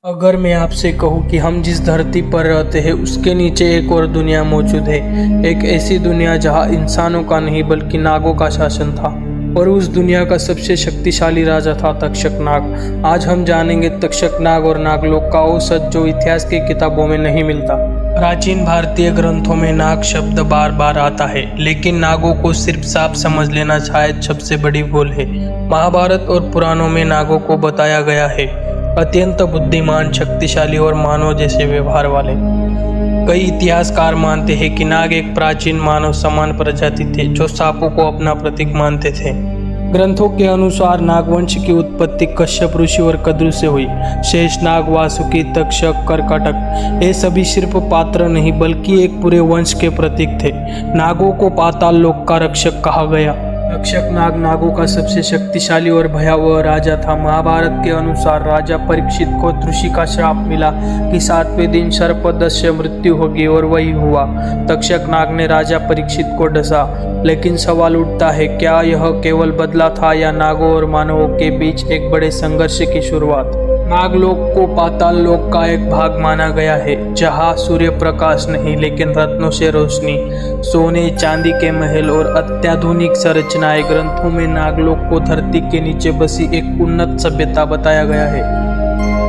अगर मैं आपसे कहूँ कि हम जिस धरती पर रहते हैं उसके नीचे एक और दुनिया मौजूद है, एक ऐसी दुनिया जहाँ इंसानों का नहीं बल्कि नागों का शासन था और उस दुनिया का सबसे शक्तिशाली राजा था तक्षक नाग। आज हम जानेंगे तक्षक नाग और नागलोक का वो सच जो इतिहास की किताबों में नहीं मिलता। प्राचीन भारतीय ग्रंथों में नाग शब्द बार बार आता है, लेकिन नागों को सिर्फ साफ समझ लेना शायद सबसे बड़ी भूल है। महाभारत और पुराणों में नागों को बताया गया है अत्यंत बुद्धिमान, शक्तिशाली और मानव जैसे व्यवहार वाले। कई इतिहासकार मानते हैं कि नाग एक प्राचीन मानव समान प्रजाति थे जो सांपों को अपना प्रतीक मानते थे। ग्रंथों के अनुसार नागवंश की उत्पत्ति कश्यप ऋषि और कद्रु से हुई। शेषनाग, वासुकी, तक्षक, कर्कटक ये सभी सिर्फ पात्र नहीं बल्कि एक पूरे वंश के प्रतीक थे। नागों को पाताल लोक का रक्षक कहा गया। तक्षक नाग नागों का सबसे शक्तिशाली और भयावह राजा था। महाभारत के अनुसार राजा परीक्षित को ऋषि का श्राप मिला कि 7वें दिन सर्पदंश से मृत्यु होगी और वही हुआ। तक्षक नाग ने राजा परीक्षित को डसा, लेकिन सवाल उठता है क्या यह केवल बदला था या नागों और मानवों के बीच एक बड़े संघर्ष की शुरुआत। नागलोक को पाताल लोक का एक भाग माना गया है, जहां सूर्य प्रकाश नहीं लेकिन रत्नों से रोशनी, सोने चांदी के महल और अत्याधुनिक संरचनाएं। ग्रंथों में नागलोक को धरती के नीचे बसी एक उन्नत सभ्यता बताया गया है।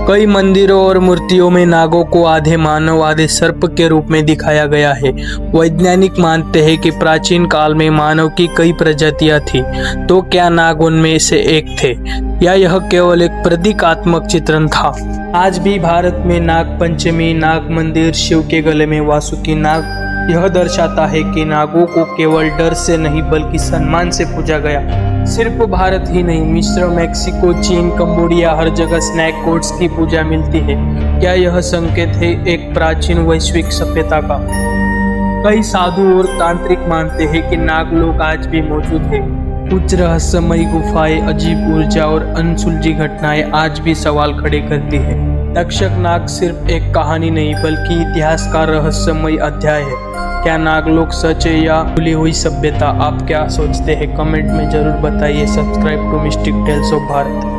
कई मंदिरों और मूर्तियों में नागों को आधे मानव आधे सर्प के रूप में दिखाया गया है। वैज्ञानिक मानते हैं कि प्राचीन काल में मानव की कई प्रजातियां थी, तो क्या नाग उनमें से एक थे या यह केवल एक प्रतीकात्मक चित्रण था। आज भी भारत में नाग पंचमी, नाग मंदिर, शिव के गले में वासुकी नाग यह दर्शाता है कि नागों को केवल डर से नहीं बल्कि सम्मान से पूजा गया। सिर्फ भारत ही नहीं, मिस्र, मेक्सिको, चीन, कंबोडिया हर जगह स्नैक गोड्स की पूजा मिलती है। क्या यह संकेत है एक प्राचीन वैश्विक सभ्यता का। कई साधु और तांत्रिक मानते हैं कि नागलोक आज भी मौजूद है। कुछ रहस्यमयी गुफाएं, अजीब ऊर्जा और अनसुलझी घटनाएं आज भी सवाल खड़े करती है। तक्षक नाग सिर्फ एक कहानी नहीं बल्कि इतिहास का रहस्यमयी अध्याय है। क्या नागलोक सच है या भूली हुई सभ्यता? आप क्या सोचते हैं? कमेंट में जरूर बताइए। Subscribe to mystic tales of Bharat.